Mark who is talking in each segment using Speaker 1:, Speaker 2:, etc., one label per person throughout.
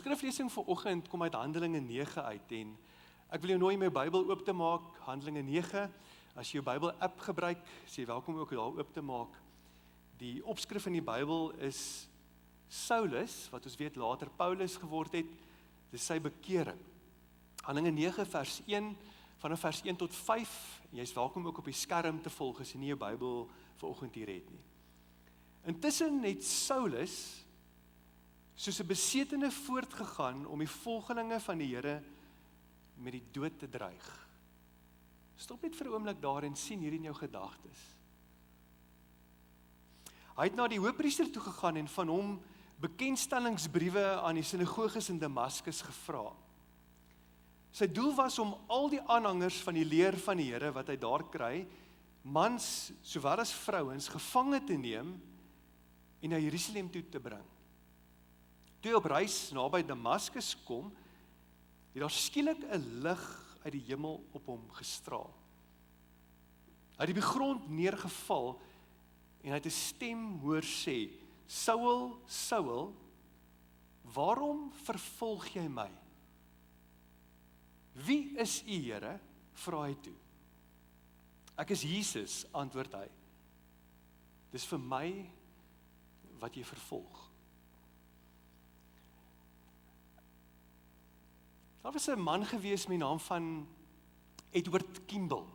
Speaker 1: skriflesing vir oggend kom uit Handelinge 9 uit en ek wil jou nooi om jou Bybel oop te maak, Handelinge 9. As jy jou Bybel app gebruik, is jy welkom ook daar oop te maak. Die opskrif in die Bybel is Saulus, wat ons weet later Paulus geword het, dis sy bekering. Handelinge 9 vers 1, vanaf vers 1 tot 5, en jy is welkom ook op die skerm te volg, as jy nie jou Bybel vanoggend hier het nie. Intussen het Saulus soos 'n besetene voortgegaan om die volgelinge van die Here met die dood te dreig. Stop net vir 'n oomblik daar en sien hier in jou gedagtes. Hy het na die hoofpriester toe gegaan en van hom bekendstellingsbriewe aan die sinagoges in Damaskus gevra. Sy doel was om al die aanhangers van die leer van die Here wat hy daar kry, mans sowel as vrouens, gevange te neem en na Jerusalem toe te bring. Toe hy op reis naby Damaskus kom, het daar skielik 'n lig uit die hemel op hom gestraal. Hy het op die grond neergeval en hy het 'n stem hoor sê, Saul, Saul, waarom vervolg jy my? Wie is u, Here? Vra hy toe. Ek is Jesus, antwoord hy. Dis vir my wat jy vervolg. Daar was 'n man gewees met die naam van Edward Kimball.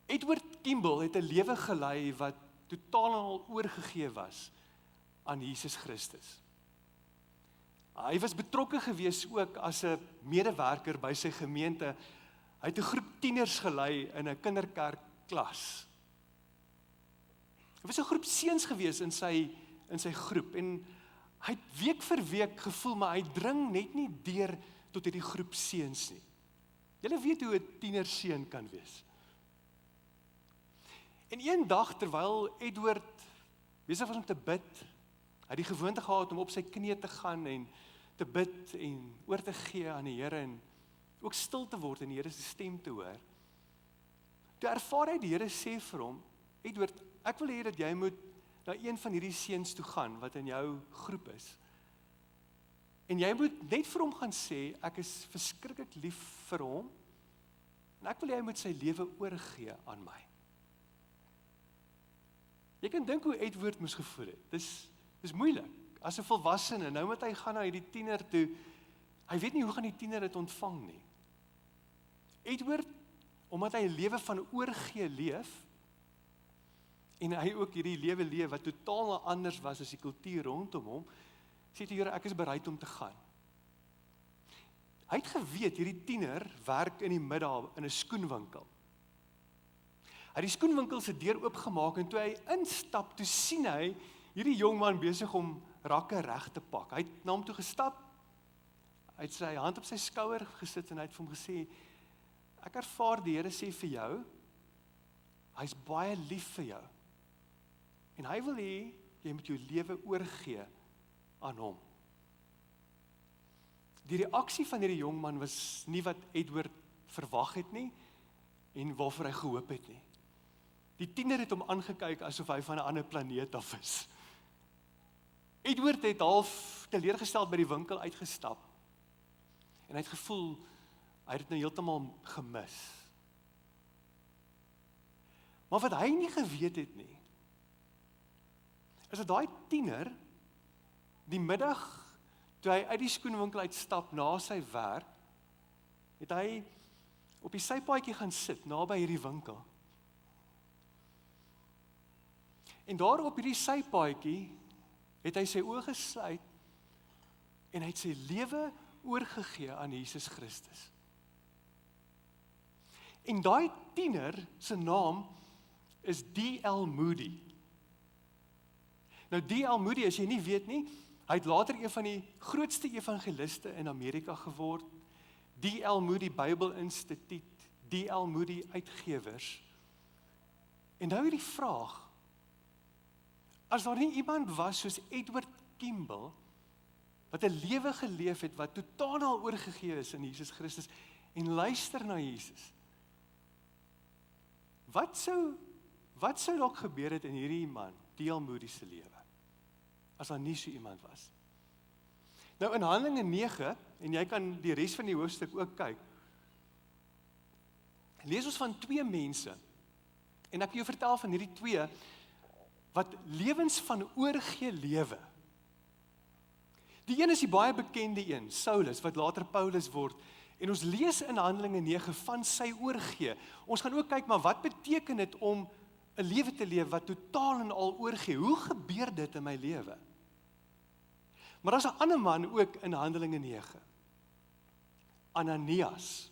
Speaker 1: Edward Kimball het 'n lewe gelei wat totaal en al oorgegee was aan Jesus Christus. Hy was betrokke gewees ook as 'n medewerker by sy gemeente. Hy het 'n groep tieners gelei in 'n kinderkerkklas. Hy was 'n groep seuns gewees in sy groep en hy het week vir week gevoel, maar hy dring net nie deur tot hierdie groep seuns nie. Julle weet hoe 'n tienerseun kan wees. En een dag, terwyl Edward besig was om te bid, hy het die gewoonte gehad om op sy knieë te gaan en te bid en oor te gee aan die Here en ook stil te word en die Here se stem te hoor. Toe ervaar hy die Here sê vir hom, Edward, ek wil hê dat jy moet na een van hierdie seuns toe gaan wat in jou groep is. En jy moet net vir hom gaan sê, ek is verskriklik lief vir hom en ek wil hê hy moet sy lewe oorgee aan my. Jy kan dink hoe Edward moes gevoel het. Dis moeilik. As 'n volwassene, nou moet hy gaan na hierdie tiener toe. Hy weet nie hoe gaan die tiener dit ontvang nie. Edward, omdat hy 'n lewe van oorgee leef, en hy ook hierdie lewe leef wat totaal anders was as die kultuur rondom hom, sê die Here, ek is bereid om te gaan. Hy het geweet, hierdie tiener werk in die middag in 'n skoenwinkel. Hy het die skoenwinkel se deur oopgemaak en toe hy instap, toe sien hy hierdie jong man besig om rakke reg te pak. Hy het na hom toe gestap, hy het sy hand op sy skouer gesit en hy het vir hom gesê, ek ervaar die Here sê vir jou, hy's baie lief vir jou. En hy wil hê, jy moet jou lewe oorgee aan hom. Die reaksie van hierdie jong man was nie wat Edward verwag het nie, en waarvoor hy gehoop het nie. Die tiener het hom aangekyk asof hy van 'n ander planeet af is. Edward het half teleurgesteld by die winkel uitgestap, en hy het gevoel, hy het dit nou heeltemal gemis. Maar wat hy nie geweet het nie, is dat daai tiener, die middag, toe hy uit die skoenwinkel uitstap na sy werk, het hy op die sypaadjie gaan sit, naby hierdie winkel. En daar op hierdie sypaadjie, het hy sy oë gesluit, en hy het sy lewe oorgegee aan Jesus Christus. En daai tiener se naam is D.L. Moody. Nou D.L. Moody, as jy nie weet nie, hy het later een van die grootste evangeliste in Amerika geword, D.L. Moody Bybelinstituut, D.L. Moody Uitgewers. En nou hierdie vraag, as daar nie iemand was soos Edward Kimball, wat 'n lewe geleef het, wat totaal oorgegee is in Jesus Christus, en luister na Jesus, wat sou dalk gebeur het in hierdie man, D.L. Moody se lewe, as daar nie so iemand was? Nou in Handelinge 9, en jy kan die res van die hoofstuk ook kyk, lees ons van 2 mense, en ek wil jou vertel van hierdie 2, wat lewens van oorgee lewe. Die een is die baie bekende een, Saulus, wat later Paulus word, en ons lees in Handelinge 9 van sy oorgee. Ons gaan ook kyk, maar wat beteken dit om 'n lewe te leef wat totaal en al oorgee? Hoe gebeur dit in my lewe? Maar daar's 'n ander man ook in Handelinge 9, Ananias,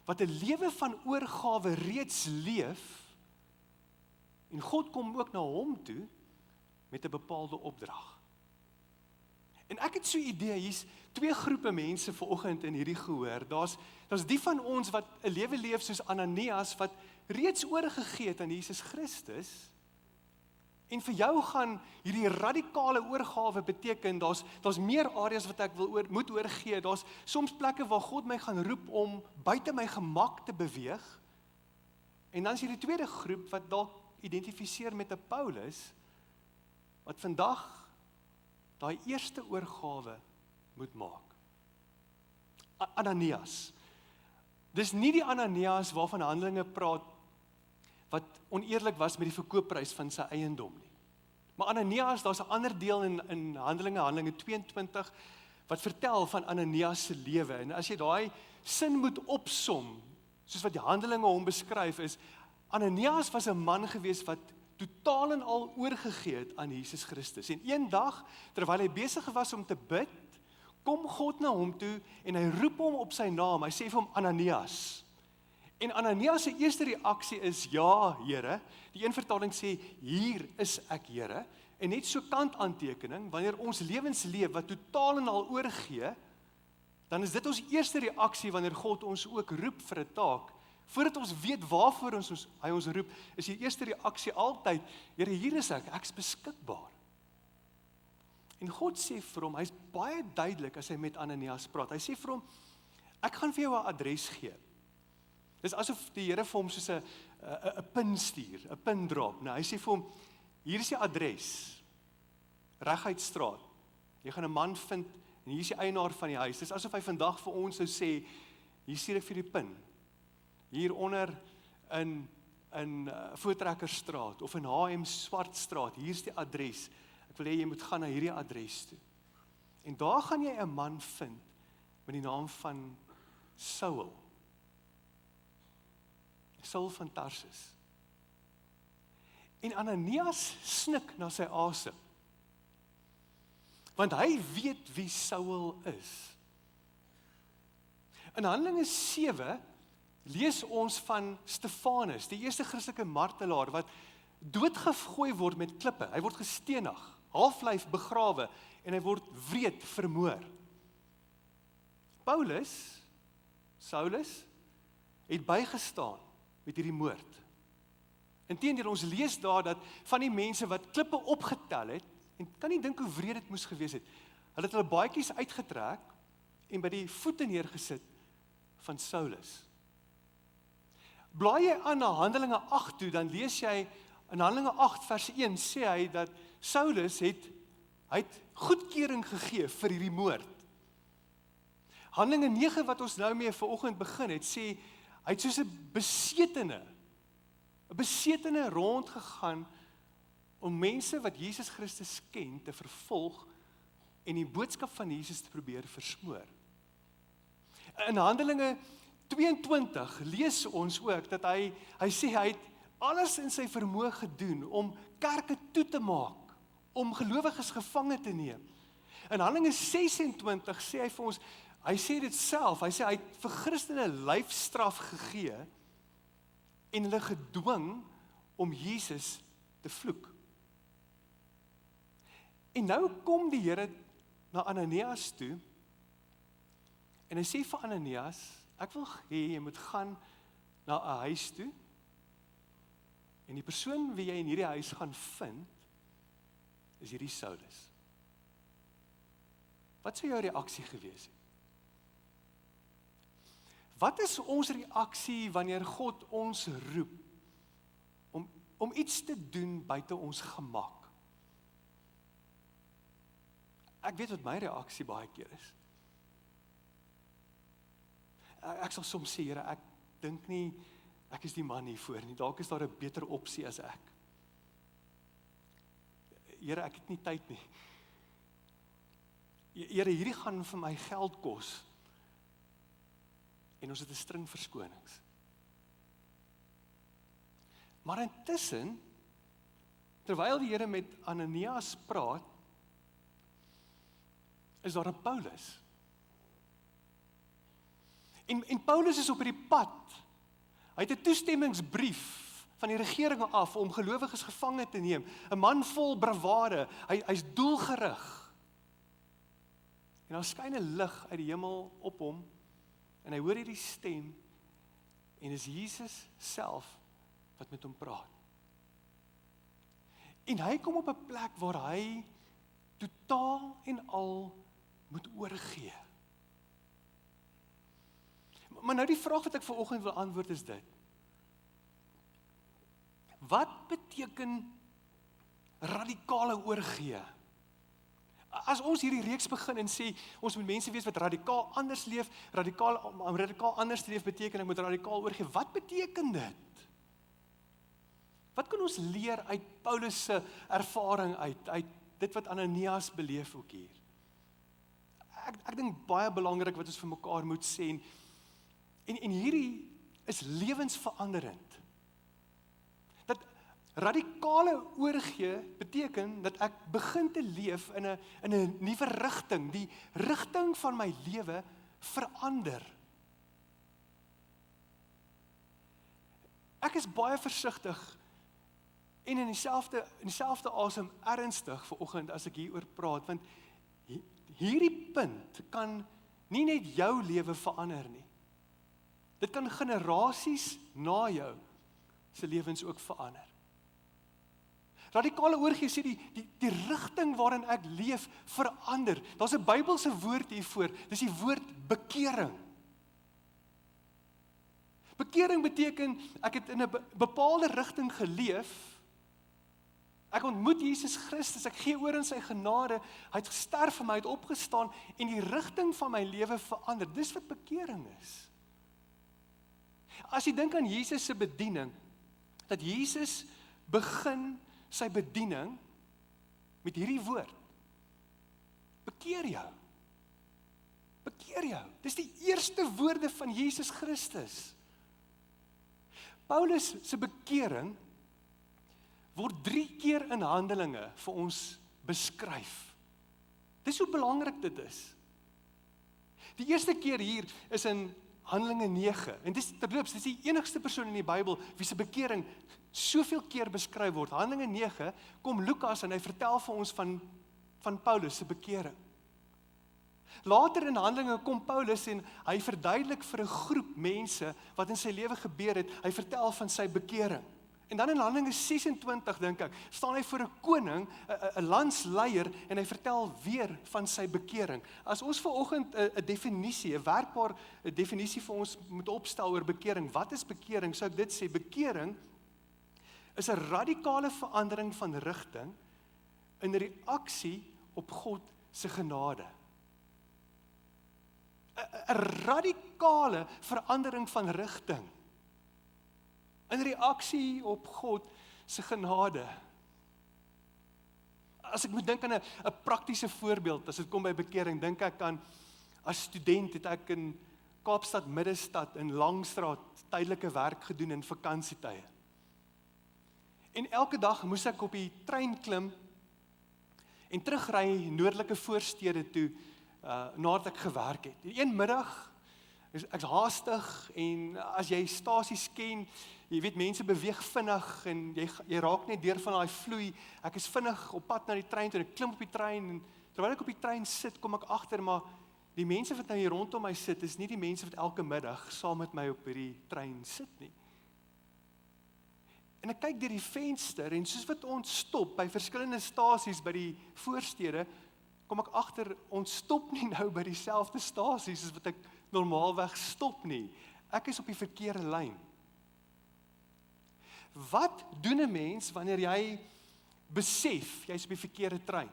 Speaker 1: wat 'n lewe van oorgawe reeds leef, en God kom ook na hom toe met 'n bepaalde opdrag. En ek het so 'n idee, hier's 2 groepe mense vanoggend in hierdie gehoor. Daar's die van ons wat 'n lewe leef soos Ananias, wat reeds oorgegee het aan Jesus Christus. En vir jou gaan hierdie radikale oorgawe beteken, daar's meer areas wat ek moet oorgee. Daar's soms plekke waar God my gaan roep om buite my gemak te beweeg. En dan is hier die tweede groep wat dalk identifiseer met 'n Paulus, wat vandag daai eerste oorgawe moet maak. Ananias. Dis nie die Ananias waarvan Handelinge praat, wat oneerlik was met die verkoopprys van sy eiendom nie. Maar Ananias, daar's 'n ander deel in Handelinge 22, wat vertel van Ananias se lewe. En as jy daai sin moet opsom, soos wat die Handelinge hom beskryf, is Ananias was 'n man gewees wat totaal en al oorgegee het aan Jesus Christus. En een dag, terwyl hy besig was om te bid, kom God na hom toe en hy roep hom op sy naam. Hy sê vir hom Ananias. En Ananias se eerste reaksie is, ja, Here. Die een vertaling sê, hier is ek, Here. En net so kantaantekening, wanneer ons lewens leef wat totaal en al oorgee, dan is dit ons eerste reaksie wanneer God ons ook roep vir 'n taak. Voordat ons weet waarvoor hy ons roep, is die eerste reaksie altyd, Here, hier is ek's beskikbaar. En God sê vir hom, hy's baie duidelik as hy met Ananias praat. Hy sê vir hom, ek gaan vir jou 'n adres gee. Dis asof die Here vir hom soos 'n pin stuur, 'n pin drop. Nou, hy sê vir hom, hier is die adres, reguit straat. Jy gaan 'n man vind, en hier is die eienaar van die huis. Dis asof hy vandag vir ons sou sê, hier stuur ek vir die pin. Hier onder in Voortrekkerstraat, of in H&M Swartstraat, hier is die adres. Ek wil hê jy moet gaan na hierdie adres toe. En daar gaan jy 'n man vind, met die naam van Saul. Saul van Tarsus. En Ananias snik na sy asem, want hy weet wie Saul is. In Handelinge 7 lees ons van Stefanus, die eerste Christelike martelaar, wat doodgegooi word met klippe. Hy word gestenig, halflyf begrawe, en hy word wreed vermoor. Saulus, het bygestaan met hierdie moord. Inteendeel, ons lees daar dat van die mense wat klippe opgetel het, en kan nie dink hoe wreed dit moes gewees het, hulle baadjies uitgetrek en by die voete neergesit van Saulus. Blaai jy aan na Handelinge 8 toe, dan lees jy in Handelinge 8 vers 1 sê hy dat Saulus het goedkeuring gegee vir hierdie moord. Handelinge 9 wat ons nou mee vanoggend begin het, sê hy het soos 'n besetene rondgegaan om mense wat Jesus Christus ken te vervolg en die boodskap van Jesus te probeer versmoor. In Handelinge 22 lees ons ook dat hy sê hy het alles in sy vermoë gedoen om kerke toe te maak, om gelowiges gevange te neem. In Handelinge 26 sê hy vir ons, hy sê dit self, hy sê hy het vir Christene lyfstraf gegee en hulle gedwing om Jesus te vloek. En nou kom die Here na Ananias toe en hy sê vir Ananias, ek wil hê jy moet gaan na 'n huis toe en die persoon wie jy in hierdie huis gaan vind is hierdie Saulus. Wat sou jou reaksie gewees het? Wat is ons reaksie wanneer God ons roep om iets te doen buite ons gemak? Ek weet wat my reaksie baie keer is. Ek sal soms sê, Here, ek dink nie, ek is die man hiervoor nie, dalk is daar 'n beter opsie as ek. Here, ek het nie tyd nie. Here, hierdie gaan vir my geld kos. En ons het 'n string verskonings. Maar intussen, terwyl die Here met Ananias praat, is daar 'n Paulus. En Paulus is op hierdie pad. Hy het 'n toestemmingsbrief van die regering af om gelowiges gevange te neem. 'n Man vol bravade, hy's doelgerig. En daar skyn 'n lig uit die hemel op hom, en hy hoor hierdie stem, en dis Jesus self wat met hom praat. En hy kom op 'n plek waar hy totaal en al moet oorgee. Maar nou die vraag wat ek vanoggend wil antwoord is dit. Wat beteken radikale oorgee? As ons hierdie reeks begin en sê, ons moet mense wees wat radikaal anders leef, om radikaal anders te leef beteken, ek moet radikaal oorgee. Wat beteken dit? Wat kan ons leer uit Paulus se ervaring uit dit wat Ananias beleef ook hier? Ek dink baie belangrik wat ons vir mekaar moet sê, en hierdie is lewensveranderend. Dat radikale oorgee beteken dat ek begin te leef in 'n nuwe rigting. Die rigting van my lewe verander. Ek is baie versigtig en in dieselfde asem ernstig vanoggend as ek hieroor praat, want hierdie punt kan nie net jou lewe verander nie. Dit kan generasies na jou se lewens ook verander. Radikale oorgee sê die rigting waarin ek leef verander. Daar's 'n Bybelse woord hiervoor, dis die woord bekering. Bekering beteken, ek het in 'n bepaalde rigting geleef, ek ontmoet Jesus Christus, ek gee oor in sy genade, hy het gesterf vir my, hy het opgestaan, en die rigting van my lewe verander. Dis wat bekering is. As jy dink aan Jesus se bediening, dat Jesus begin sy bediening met hierdie woord. Bekeer jou. Bekeer jou. Dis die eerste woorde van Jesus Christus. Paulus se bekering word 3 keer in Handelinge vir ons beskryf. Dis hoe belangrik dit is. Die eerste keer hier is in Handelinge 9, en terloops, dis die enigste persoon in die Bybel wie se bekering soveel keer beskryf word. Handelinge 9 kom Lukas en hy vertel vir ons van Paulus se bekering. Later in Handelinge kom Paulus en hy verduidelik vir 'n groep mense wat in sy lewe gebeur het. Hy vertel van sy bekering. En dan in Handelinge 26, dink ek, staan hy voor 'n koning, 'n landsleier, en hy vertel weer van sy bekering. As ons vanoggend 'n definisie, 'n werkbare definisie vir ons moet opstel oor bekering, wat is bekering? Sou ek dit sê, bekering is 'n radikale verandering van rigting in reaksie op God se genade. 'n radikale verandering van rigting in reaksie op God se genade. As ek moet dink aan 'n praktiese voorbeeld, as dit kom by bekering, dink ek aan, as student het ek in Kaapstad Middestad in Langstraat tydelike werk gedoen in vakansietye. En elke dag moes ek op die trein klim en terugry noordelike voorstede toe, nadat ek gewerk het. Een middag, ek's haastig, en as jy stasies ken, jy weet mense beweeg vinnig, en jy raak net deur van daai vloei. Ek is vinnig op pad na die trein toe, en ek klim op die trein, en terwyl ek op die trein sit, kom ek agter, maar die mense wat nou hier rondom my sit, is nie die mense wat elke middag saam met my op hierdie trein sit nie. En ek kyk deur die venster, en soos wat ons stop by verskillende stasies by die voorstede, kom ek agter, ons stop nie nou by dieselfde stasies as wat ek normaalweg stop nie. Ek is op die verkeerde lyn. Wat doen 'n mens wanneer jy besef, jy is op die verkeerde trein?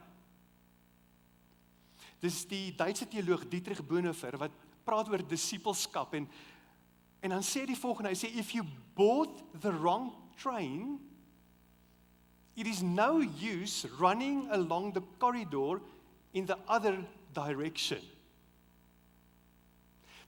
Speaker 1: Dis die Duitse teoloog Dietrich Bonhoeffer wat praat oor disipelskap en dan sê die volgende, hy sê, if you board the wrong train, it is no use running along the corridor in the other direction.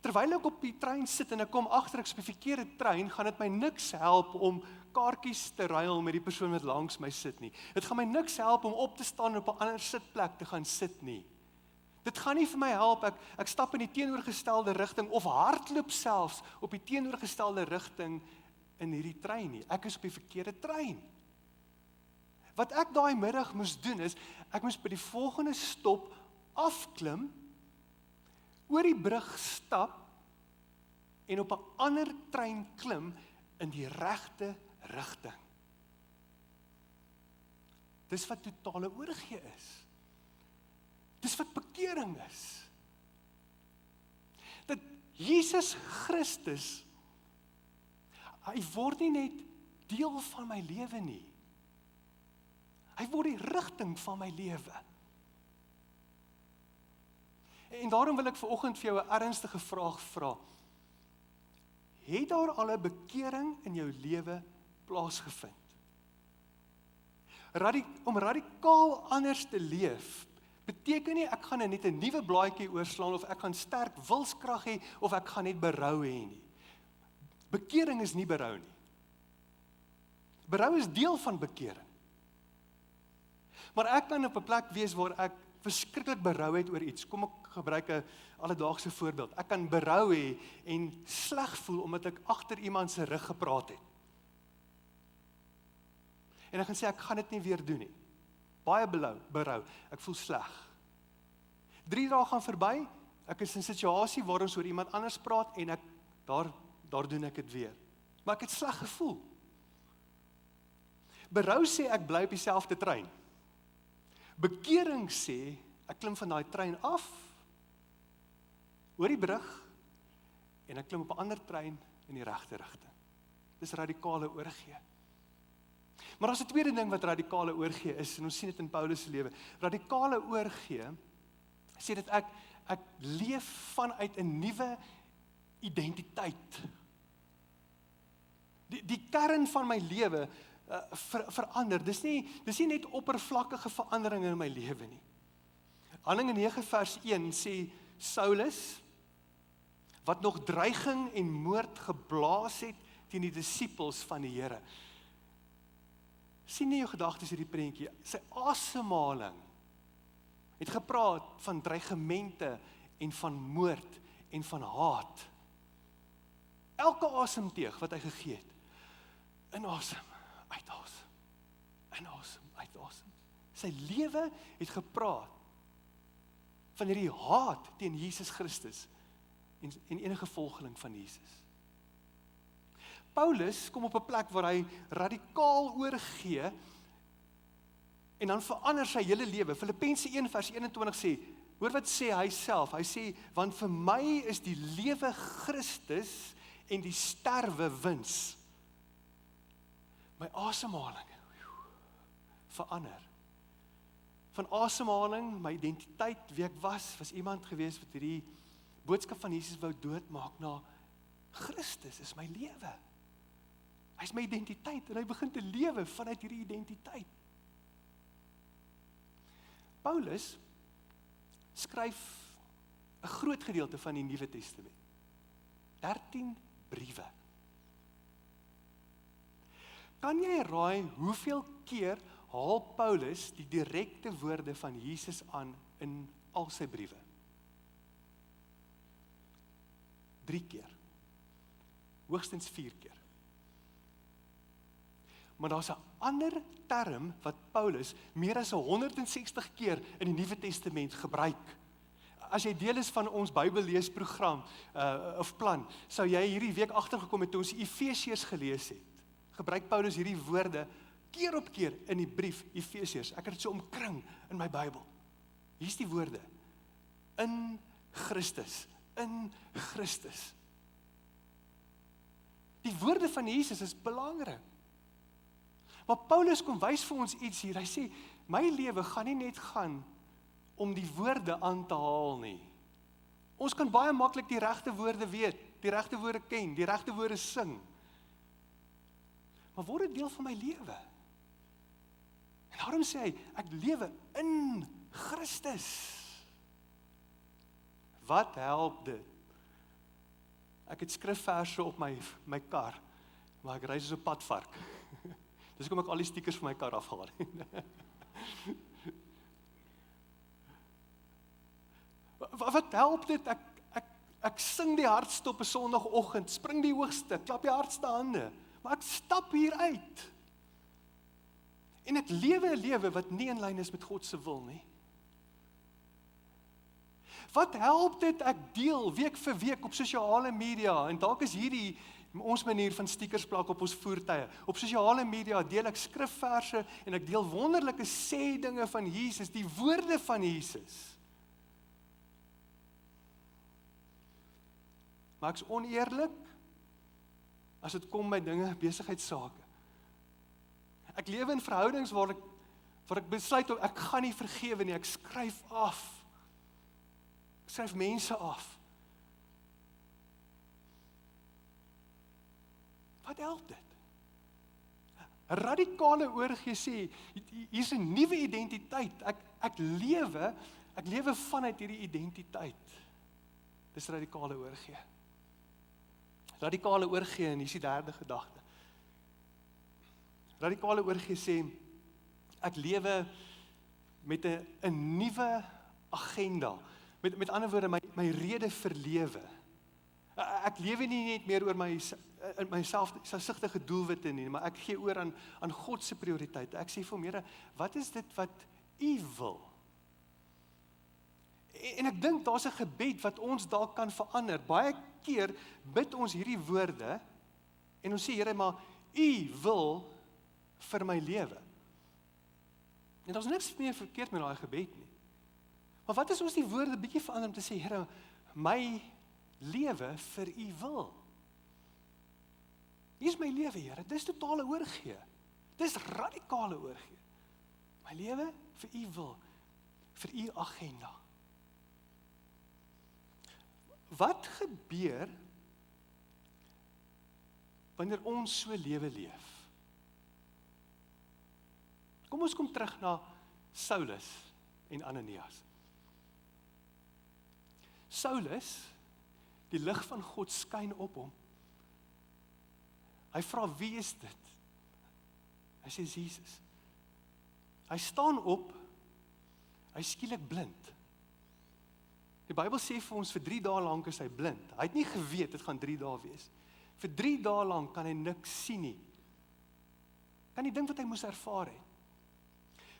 Speaker 1: Terwyl ek op die trein sit en ek kom agter ek is op die verkeerde trein, gaan dit my niks help om kaartjies te ruil met die persoon wat langs my sit nie. Dit gaan my niks help om op te staan en op 'n ander sitplek te gaan sit nie. Dit gaan nie vir my help, ek stap in die teenoorgestelde rigting of hardloop selfs op die teenoorgestelde rigting in hierdie trein nie. Ek is op die verkeerde trein. Wat ek daai middag moes doen is, ek moes by die volgende stop afklim, oor die brug stap en op 'n ander trein klim in die regte rigting. Dis wat totale oorgee is. Dis wat bekering is. Dat Jesus Christus, hy word nie net deel van my lewe nie. Hy word die rigting van my lewe. En daarom wil ek vanoggend vir jou 'n ernstige vraag vra. Het daar al 'n bekering in jou lewe plaasgevind? Om radikaal anders te leef, beteken nie ek gaan net 'n nuwe blaadjie oorslaan of ek gaan sterk wilskrag hê of ek gaan net berou hê nie. Bekering is nie berou nie. Berou is deel van bekering. Maar ek kan op 'n plek wees waar ek verskriklik berou het oor iets. Kom ek gebruik 'n alledaagse voorbeeld. Ek kan berou hê en sleg voel omdat ek agter iemand se rug gepraat het. En ek gaan sê ek gaan dit nie weer doen nie. Baie berou, ek voel sleg. 3 dae gaan verby, ek is in 'n situasie waar ons oor iemand anders praat en daar doen ek dit weer. Maar ek het sleg gevoel. Berou sê ek bly op dieselfde trein. Bekering sê ek klim van daai trein af, oor die brug en ek klim op 'n ander trein in die regte rigting. Dis radikale oorgee. Maar daar's 'n tweede ding wat radikale oorgee is, en ons sien dit in Paulus se lewe. Radikale oorgee sê dat ek leef vanuit 'n nuwe identiteit. Die kern van my lewe verander. Dis nie net oppervlakkige veranderinge in my lewe nie. Handelinge 9 vers 1 sê Saulus, wat nog dreiging en moord geblaas het teen die disippels van die Here. Sien nie jou gedagtes hierdie prentjie. Sy asemhaling het gepraat van dreigemente en van moord en van haat. Elke asemteug wat hy gegee het, inasem, uitasem, inasem, uitasem. Sy lewe het gepraat van hierdie haat teen Jesus Christus en enige volgeling van Jesus. Paulus kom op 'n plek waar hy radikaal oorgee en dan verander sy hele lewe. Filippense 1 vers 21 sê, hoor wat sê hy self, hy sê, want vir my is die lewe Christus en die sterwe wins. My asemhaling verander. Van asemhaling, my identiteit, wie ek was iemand gewees wat hierdie boodskap van Jesus wou doodmaak na Christus is my lewe. Hy is my identiteit en hy begin te lewe vanuit hierdie identiteit. Paulus skryf 'n groot gedeelte van die Nuwe Testament. 13 briewe. Kan jy raai hoeveel keer haal Paulus die direkte woorde van Jesus aan in al sy briewe? 3 keer. Hoogstens 4 keer. Maar daar's 'n ander term wat Paulus meer as 160 keer in die Nuwe Testament gebruik. As jy deel is van ons Bybelleesprogram of plan, sou jy hierdie week agtergekom het toe ons Efesiërs gelees het. Gebruik Paulus hierdie woorde keer op keer in die brief Efesiërs. Ek het dit so omkring in my Bybel. Hier's die woorde. In Christus. In Christus. Die woorde van Jesus is belangrik. Maar Paulus kom wys vir ons iets hier. Hy sê, my lewe gaan nie net gaan om die woorde aan te haal nie. Ons kan baie maklik die regte woorde weet, die regte woorde ken, die regte woorde sing. Maar word dit deel van my lewe? En daarom sê hy, ek lewe in Christus. Wat help dit? Ek het skrifverse op my kar, maar ek ry soos 'n padvark. Dis hoekom ek al die stickers van my kar afhaal. Wat help dit? Ek sing die hardste op 'n Sondagoggend, spring die hoogste, klap die hardste hande, maar ek stap hier uit. En ek lewe 'n lewe wat nie in lyn is met God se wil nie. Wat help dit ek deel week vir week op sosiale media, en dalk is hierdie ons manier van stickers plak op ons voertuie. Op sosiale media deel ek skrifverse en ek deel wonderlike sê dinge van Jesus, die woorde van Jesus. Maar ek's oneerlik as dit kom by dinge, besigheidsake. Ek lewe in verhoudings waar ek besluit ek gaan nie vergewe nie, ek skryf af. Ek skryf mense af. Wat help dit? 'n Radikale oorgee sê, hier's 'n nuwe identiteit. Ek lewe vanuit hierdie identiteit. Dis radikale oorgee. Radikale oorgee, en hier is die derde gedagte. Radikale oorgee sê, ek lewe met 'n nuwe agenda. Met ander woorde, my rede vir lewe. Ek lewe nie net meer oor my selfsugtige doelwitte nie, maar ek gee oor aan God se prioriteite. Ek sê vir hom, Here, wat is dit wat U wil? En ek dink daar's 'n gebed wat ons dalk kan verander. Baie keer bid ons hierdie woorde en ons sê, Here, maar U wil vir my lewe. En daar's niks meer verkeerd met daai gebed nie. Maar wat is ons die woorde bietjie verander om te sê, Here, my lewe vir U wil. Hier is my lewe, Here. Dis totale oorgee. Dis radikale oorgee. My lewe vir U wil, vir U agenda. Wat gebeur wanneer ons so lewe leef? Kom ons kom terug na Saulus en Ananias. Saulus, die lig van God skyn op hom. Hy vra, wie is dit? Hy sê, Jesus. Hy staan op, hy skielik blind. Die Bybel sê vir ons, vir 3 dae lank is hy blind. Hy het nie geweet, dit gaan 3 dae wees. Vir 3 dae lank kan hy niks sien nie. Kan die ding wat hy moes ervaar het.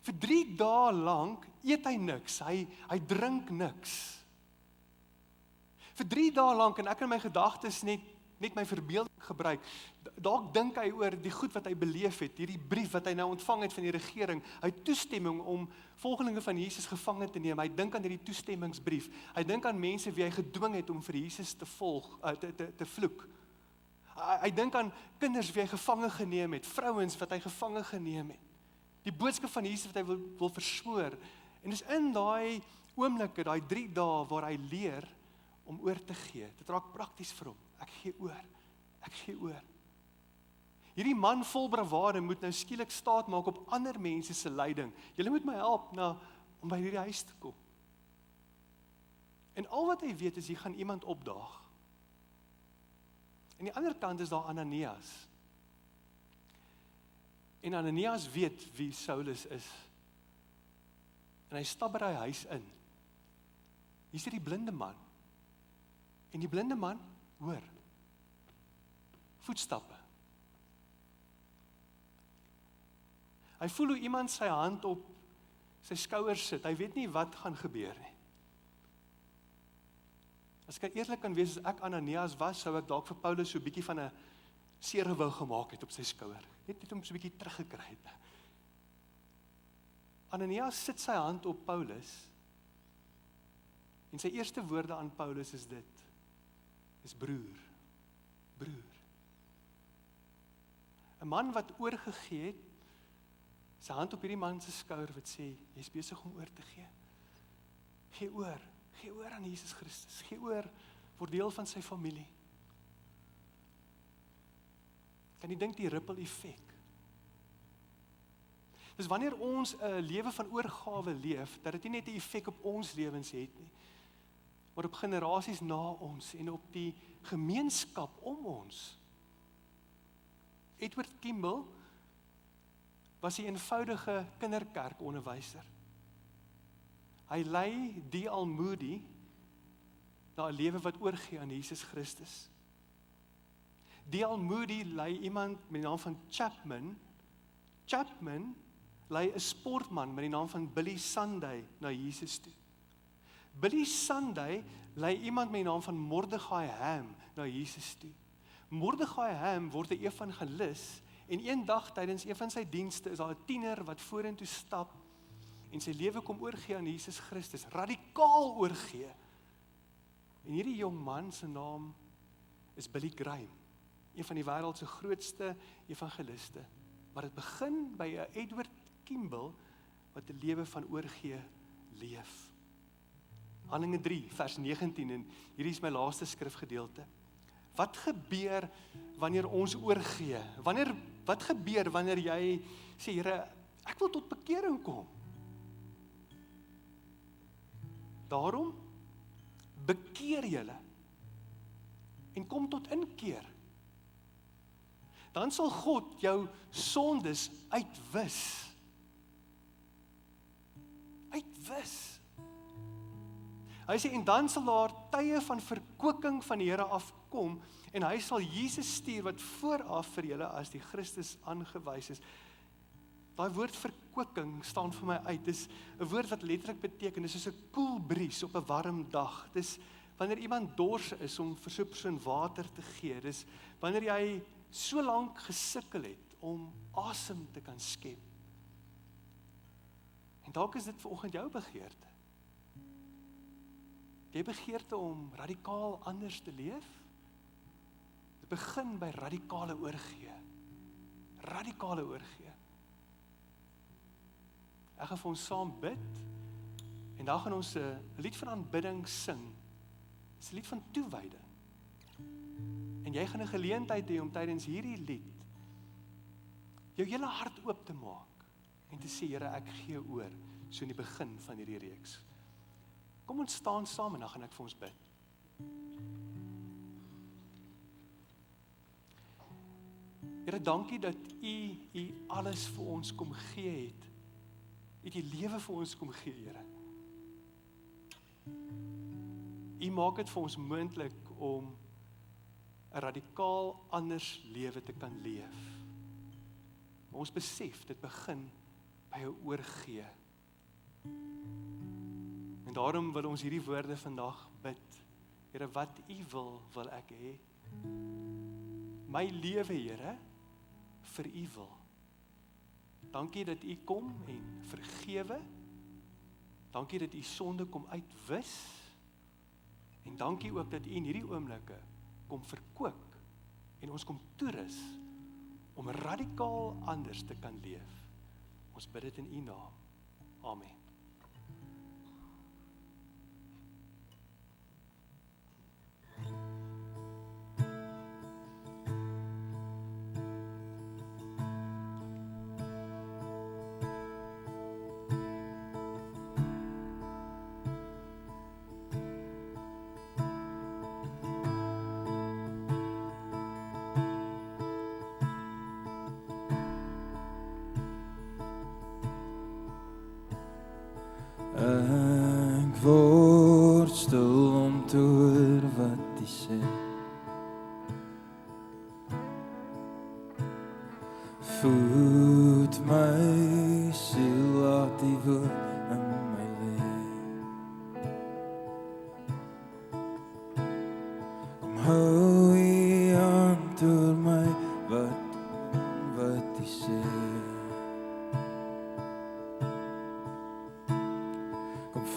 Speaker 1: Vir 3 dae lank eet hy niks, hy drink niks. Vir 3 dae lank, en ek in my gedagtes net my verbeelding gebruik, dalk dink hy oor die goed wat hy beleef het, hierdie brief wat hy nou ontvang het van die regering, hy het toestemming om volgelinge van Jesus gevange te neem, hy dink aan hierdie toestemmingsbrief, hy dink aan mense wie hy gedwing het om vir Jesus te volg, te vloek. Hy dink aan kinders wie hy gevange geneem het, vrouens wat hy gevange geneem het, die boodskap van Jesus wat hy wil verswoor, en dis in daai oomblikke, daai 3 dae waar hy leer om oor te gee, dit raak prakties vir hom, ek gee oor. Hierdie man vol bravade moet nou skielik staat maak op ander mense se lyding. Julle moet my help om by hierdie huis te kom. En al wat hy weet is, hier gaan iemand opdaag. En die ander kant is daar Ananias. En Ananias weet wie Saulus is. En hy stap by die huis in. Hier is die blinde man. En die blinde man, hoor, voetstappe. Hy voel hoe iemand sy hand op sy skouers sit, hy weet nie wat gaan gebeur nie. As ek eerlik kan wees, as ek Ananias was, sou ek dalk vir Paulus so 'n bietjie van 'n seerewou gemaak het op sy skouer, net om so 'n bietjie teruggekry het. Ananias sit sy hand op Paulus, en sy eerste woorde aan Paulus is dit, is broer. 'n man wat oorgegee het, sy hand op hierdie man se skouer wat sê, jy is besig om oor te gee. Gee oor aan Jesus Christus, gee oor, word deel van sy familie. Kan jy dink die ripple effek? Dus wanneer ons 'n lewe van oorgawe leef, dat dit nie net 'n effek op ons lewens het nie, maar op generasies na ons en op die gemeenskap om ons. Edward Kimball was 'n eenvoudige kinderkerkonderwyser. Hy lei D.L. Moody na 'n lewe wat oorgee aan Jesus Christus. D.L. Moody lei iemand met die naam van Chapman. Chapman lei 'n sportman met die naam van Billy Sunday na Jesus toe. Billy Sunday lei iemand met die naam van Mordechai Ham na Jesus toe. Mordechai Ham word 'n evangelis en eendag tydens een van sy dienste is daar 'n tiener wat vorentoe stap en sy lewe kom oorgee aan Jesus Christus, radikaal oorgee. En hierdie jong man se naam is Billy Graham, een van die wêreld se grootste evangeliste. Maar dit begin by 'n Edward Kimball wat 'n lewe van oorgee leef. Handelinge 3 vers 19 en hierdie is my laaste skrifgedeelte. Wat gebeur wanneer ons oorgee? Wat gebeur wanneer jy sê, Here, ek wil tot bekering kom? Daarom bekeer julle en kom tot inkeer. Dan sal God jou sondes uitwis. Uitwis. Hy sê, en dan sal daar tye van verkwikking van die Here afkom, en hy sal Jesus stuur wat vooraf vir julle as die Christus aangewys is. Daai woord verkwikking staan vir my uit. Dis 'n woord wat letterlik beteken, dis soos 'n koel bries op 'n warm dag. Dis wanneer iemand dors is om vir so 'n persoon water te gee. Dis wanneer jy so lank gesukkel het om asem te kan skep. En dalk is dit vanoggend jou begeerte. Jy begeerte om radikaal anders te leef. Dit begin by radikale oorgee. Radikale oorgee. Ek gaan vir ons saam bid en dan gaan ons 'n lied van aanbidding sing. Dit is 'n lied van toewyding. En jy gaan 'n geleentheid hê om tydens hierdie lied jou hele hart oop te maak en te sê, Here, ek gee oor, so in die begin van hierdie reeks. Kom ons staan saam en dan gaan ek vir ons bid. Here, dankie dat U alles vir ons kom gee het. U het U lewe vir ons kom gee, Here. U maak dit vir ons moontlik om 'n radikaal anders lewe te kan leef. Maar ons besef, dit begin by 'n oorgee. En daarom wil ons hierdie woorde vandag bid. Here, wat U wil ek hê. My lewe, Here, vir U wil. Dankie dat U kom en vergewe. Dankie dat U sonde kom uitwis. En dankie ook dat U in hierdie oomblikke kom verkoop en ons kom toerus om radikaal anders te kan leef. Ons bid dit in U naam. Amen.
Speaker 2: Ek word stil om te hoor wat U sê. Voed my siel, laat U woord in my lê. Kom hou U hand oor my, wat U sê.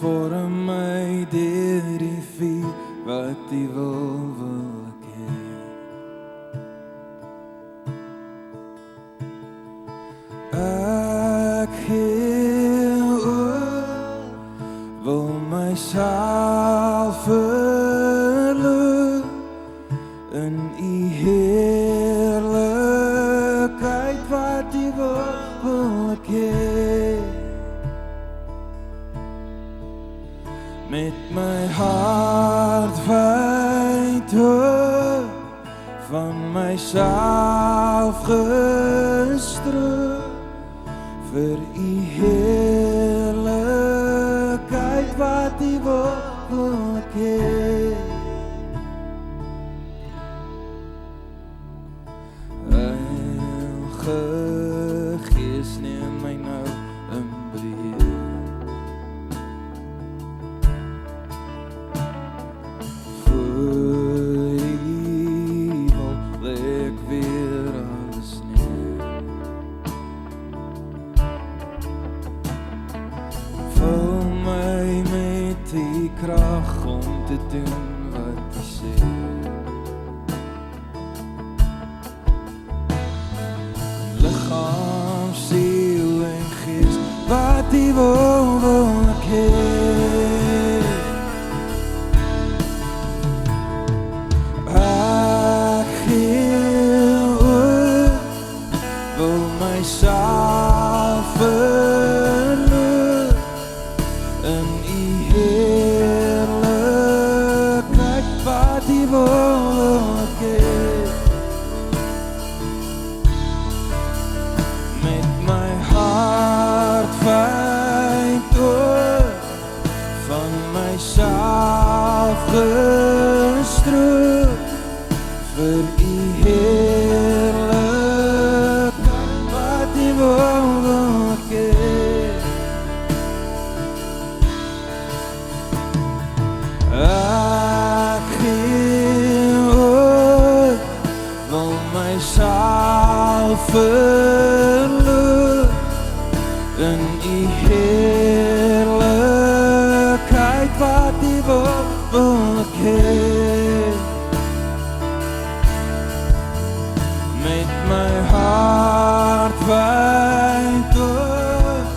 Speaker 2: Vorm my deur die vuur, wat U wil ek hê. Ek gee oor, wil my myself verloor in U heerlikheid wat U wil ek hê. Met my hart wyd oop, van myself gestroop, vir U heerlikheid wat U wil ek hê. Heilige Gees, neem my nou in beheer. Voor U wil ek weer alles neer. Vul my met die krag om te doen wat U sê. Liggaam, siel en gees, wat U wil ek hê. Ek gee oor, wil myself verloor in U heerlikheid wat U wil ek hê. Met my hart wyd oop, van myself gestroop, vir U heerlikheid wat U wil ek hê. Ek gee oor, wil myself verloor in U heerlikheid wat U wil ek hê. Met my hart wyd oop,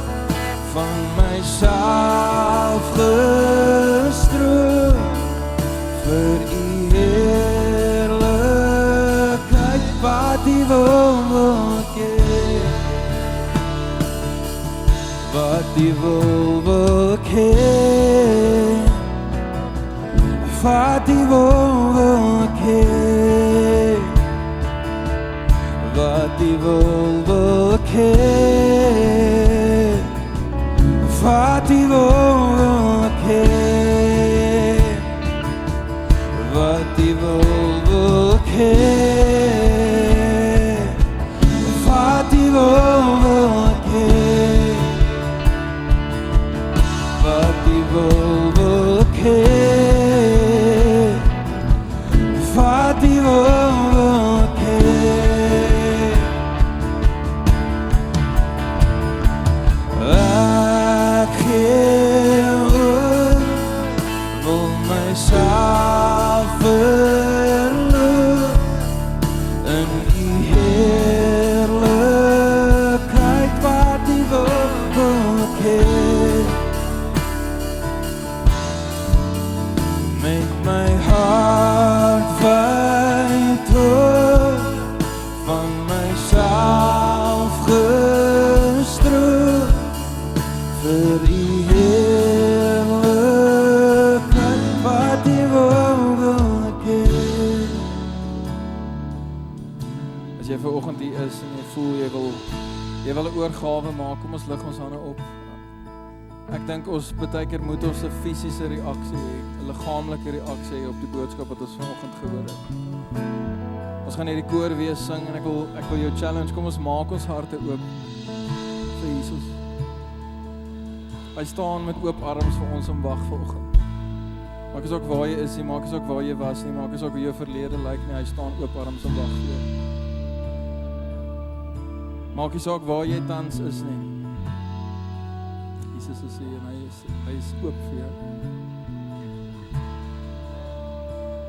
Speaker 2: van myself gestroop, vir U heerlikheid wat U wil ek hê. Wat U wil ek hê. Wat U wil ek hê. Wat U wil ek hê. Wat U wil ek hê. Wat U wil ek hê. Wat U wil ek hê. Wat U wil ek hê. Wat U wil ek hê. Ek gee oor, wil myself verloor in U heerlikheid wat U wil ek hê. Met my hart wyd oop, van myself gestroop, vir U heerlikheid wat U wil ek hê. As jy vanoggend hier is en jy voel jy wil 'n oorgawe maak, kom ons lig ons hande op. Ek dink ons baie keer moet ons 'n fisiese reaksie hê, 'n liggaamlike reaksie hê op die boodskap wat ons vanoggend gehoor het. Ons gaan hierdie koor weer sing en ek wil jou challenge, kom ons maak ons harte oop vir Jesus. Hy staan met oop arms vir ons en wag vanoggend. Maak nie saak waar jy is nie, maak nie saak waar jy was nie, maak nie saak hoe jou verlede lyk nie, hy staan oop arms en wag vir jou. Maak nie saak waar jy tans is nie. Jesus is hier en hy is oop vir jou.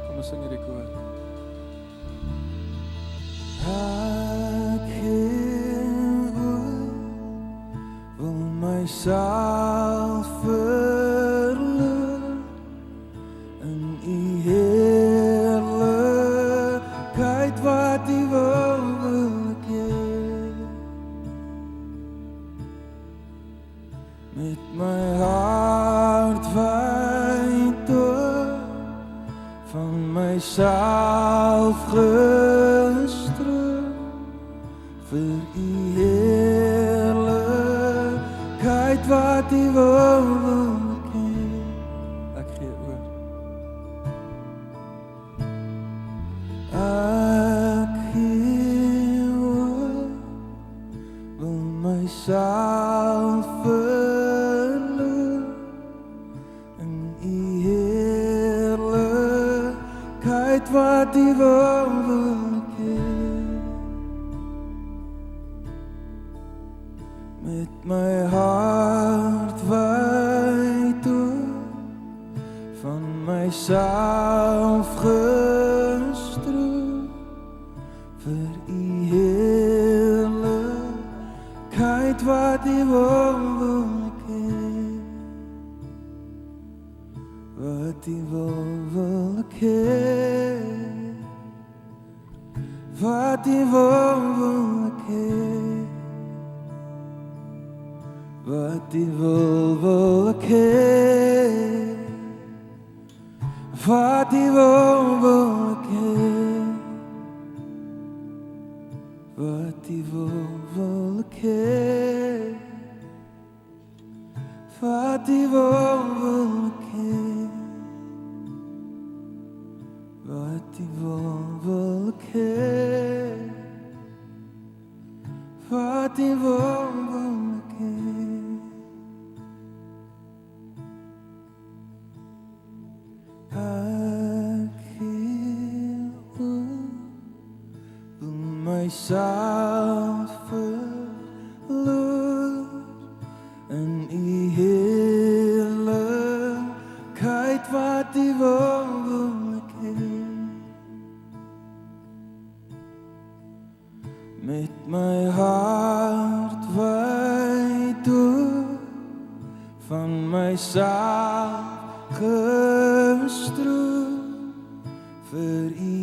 Speaker 2: Kom ons sing hierdie koor. Ek gee oor, wil myself verloor vir u heerlikheid wat u wil ken. Ek gee oor. Ek gee oor, wil myself verloor in u heerlikheid wat u wil ken. Met my hart wyd oop, van myself gestroop, vir u heerlikheid wat u wil ken. Wat u wil ken. Wat u wil ken. Wat u wil ken. Wat u wil ken. Wat u wil ken. Wat u wil ken. Wat u wil ken. Wat u wil ken. Ek gee oor, wil myself verloor in u heerlikheid wat u wil ken. Met my hart wyd oop, van myself gestroop, vir u